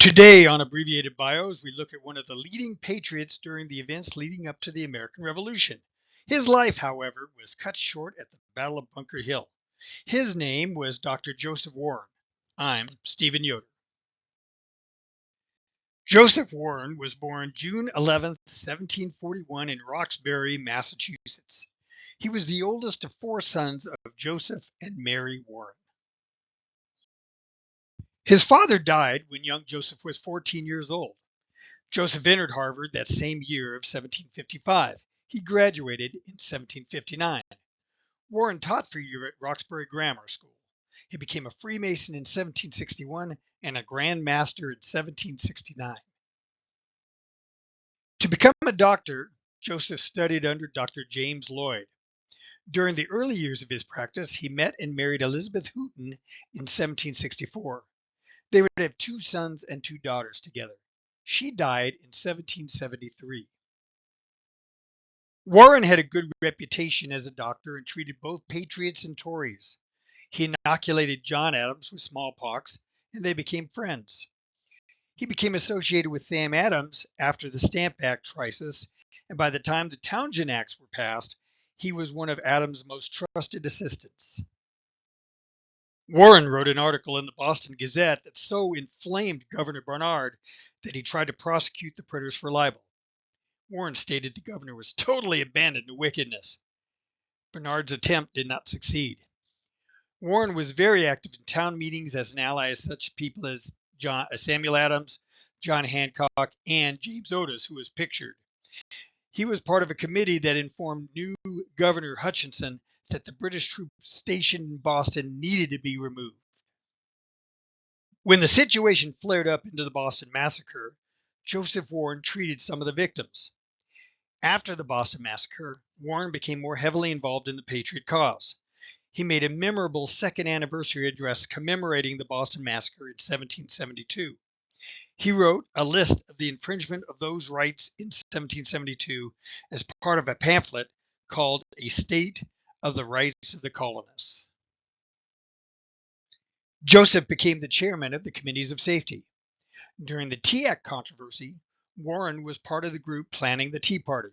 Today on Abbreviated Bios, we look at one of the leading patriots during the events leading up to the American Revolution. His life, however, was cut short at the Battle of Bunker Hill. His name was Dr. Joseph Warren. I'm Stephen Yoder. Joseph Warren was born June 11, 1741 in Roxbury, Massachusetts. He was the oldest of four sons of Joseph and Mary Warren. His father died when young Joseph was 14 years old. Joseph entered Harvard that same year of 1755. He graduated in 1759. Warren taught for a year at Roxbury Grammar School. He became a Freemason in 1761 and a Grand Master in 1769. To become a doctor, Joseph studied under Dr. James Lloyd. During the early years of his practice, he met and married Elizabeth Houghton in 1764. They would have two sons and two daughters together. She died in 1773. Warren had a good reputation as a doctor and treated both Patriots and Tories. He inoculated John Adams with smallpox, and they became friends. He became associated with Sam Adams after the Stamp Act crisis, and by the time the Townshend Acts were passed, he was one of Adams' most trusted assistants. Warren wrote an article in the Boston Gazette that so inflamed Governor Barnard that he tried to prosecute the printers for libel. Warren stated the governor was totally abandoned to wickedness. Barnard's attempt did not succeed. Warren was very active in town meetings as an ally of such people as Samuel Adams, John Hancock, and James Otis, who was pictured. He was part of a committee that informed new Governor Hutchinson that the British troops stationed in Boston needed to be removed. When the situation flared up into the Boston Massacre, Joseph Warren treated some of the victims. After the Boston Massacre, Warren became more heavily involved in the Patriot cause. He made a memorable second anniversary address commemorating the Boston Massacre in 1772. He wrote a list of the infringement of those rights in 1772 as part of a pamphlet called A State of the Rights of the Colonists. Joseph became the chairman of the Committees of Safety. During the Tea Act controversy, Warren was part of the group planning the Tea Party.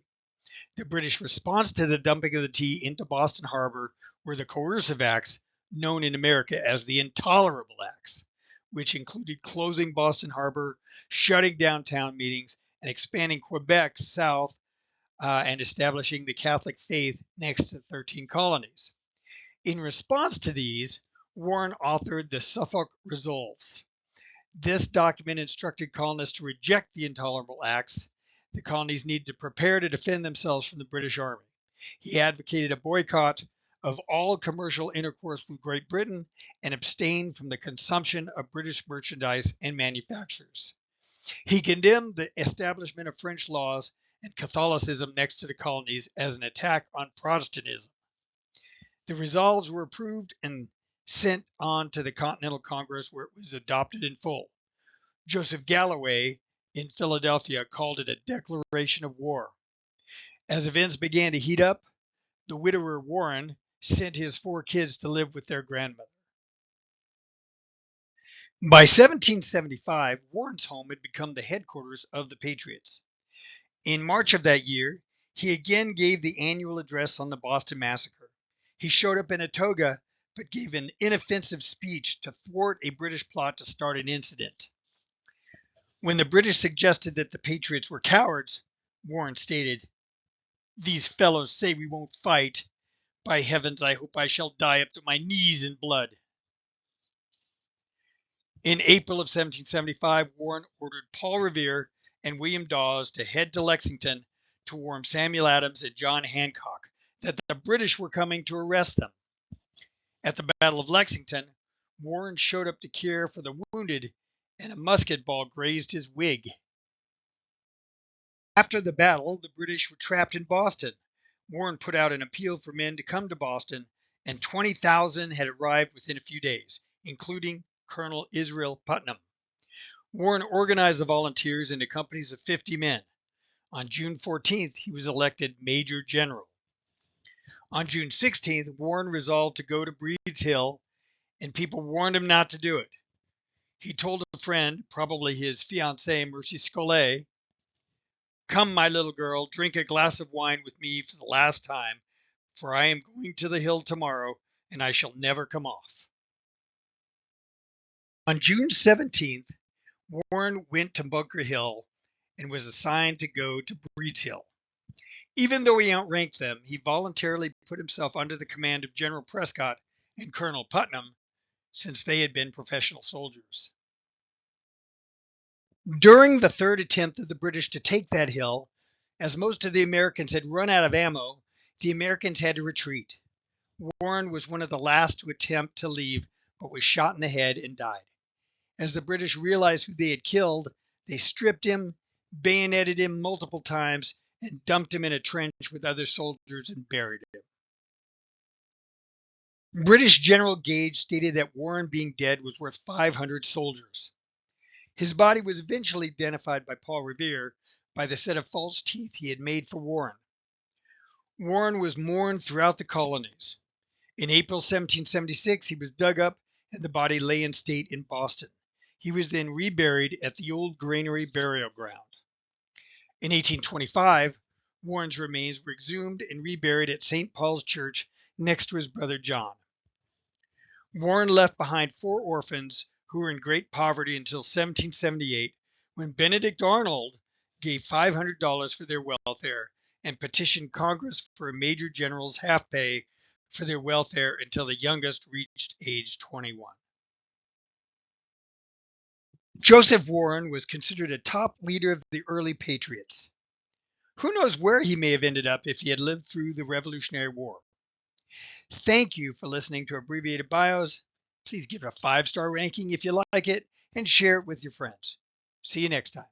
The British response to the dumping of the tea into Boston Harbor were the coercive acts known in America as the Intolerable Acts, which included closing Boston Harbor, shutting down town meetings, and expanding Quebec south and establishing the Catholic faith next to 13 colonies. In response to these, Warren authored the Suffolk Resolves. This document instructed colonists to reject the Intolerable Acts. The colonies needed to prepare to defend themselves from the British Army. He advocated a boycott of all commercial intercourse with Great Britain and abstained from the consumption of British merchandise and manufactures. He condemned the establishment of French laws and Catholicism next to the colonies as an attack on Protestantism. The resolves were approved and sent on to the Continental Congress, where it was adopted in full. Joseph Galloway in Philadelphia called it a declaration of war. As events began to heat up, the widower Warren sent his four kids to live with their grandmother. By 1775, Warren's home had become the headquarters of the Patriots. In March of that year, he again gave the annual address on the Boston Massacre. He showed up in a toga, but gave an inoffensive speech to thwart a British plot to start an incident. When the British suggested that the Patriots were cowards, Warren stated, "These fellows say we won't fight. By heavens, I hope I shall die up to my knees in blood." In April of 1775, Warren ordered Paul Revere and William Dawes to head to Lexington to warn Samuel Adams and John Hancock that the British were coming to arrest them. At the Battle of Lexington, Warren showed up to care for the wounded, and a musket ball grazed his wig. After the battle, the British were trapped in Boston. Warren put out an appeal for men to come to Boston, and 20,000 had arrived within a few days, including Colonel Israel Putnam. Warren organized the volunteers into companies of 50 men. On June 14th, he was elected Major General. On June 16th, Warren resolved to go to Breed's Hill, and people warned him not to do it. He told a friend, probably his fiancée, Mercy Scollet, "Come, my little girl, drink a glass of wine with me for the last time, for I am going to the hill tomorrow, and I shall never come off." On June 17th, Warren went to Bunker Hill and was assigned to go to Breed's Hill. Even though he outranked them, he voluntarily put himself under the command of General Prescott and Colonel Putnam, since they had been professional soldiers. During the third attempt of the British to take that hill, as most of the Americans had run out of ammo, the Americans had to retreat. Warren was one of the last to attempt to leave, but was shot in the head and died. As the British realized who they had killed, they stripped him, bayoneted him multiple times, and dumped him in a trench with other soldiers and buried him. British General Gage stated that Warren being dead was worth 500 soldiers. His body was eventually identified by Paul Revere by the set of false teeth he had made for Warren. Warren was mourned throughout the colonies. In April 1776, he was dug up and the body lay in state in Boston. He was then reburied at the old granary burial ground. In 1825, Warren's remains were exhumed and reburied at St. Paul's Church next to his brother John. Warren left behind 4 orphans who were in great poverty until 1778, when Benedict Arnold gave $500 for their welfare and petitioned Congress for a major general's half pay for their welfare until the youngest reached age 21. Joseph Warren was considered a top leader of the early Patriots. Who knows where he may have ended up if he had lived through the Revolutionary War. Thank you for listening to Abbreviated Bios. Please give it a 5-star ranking if you like it and share it with your friends. See you next time.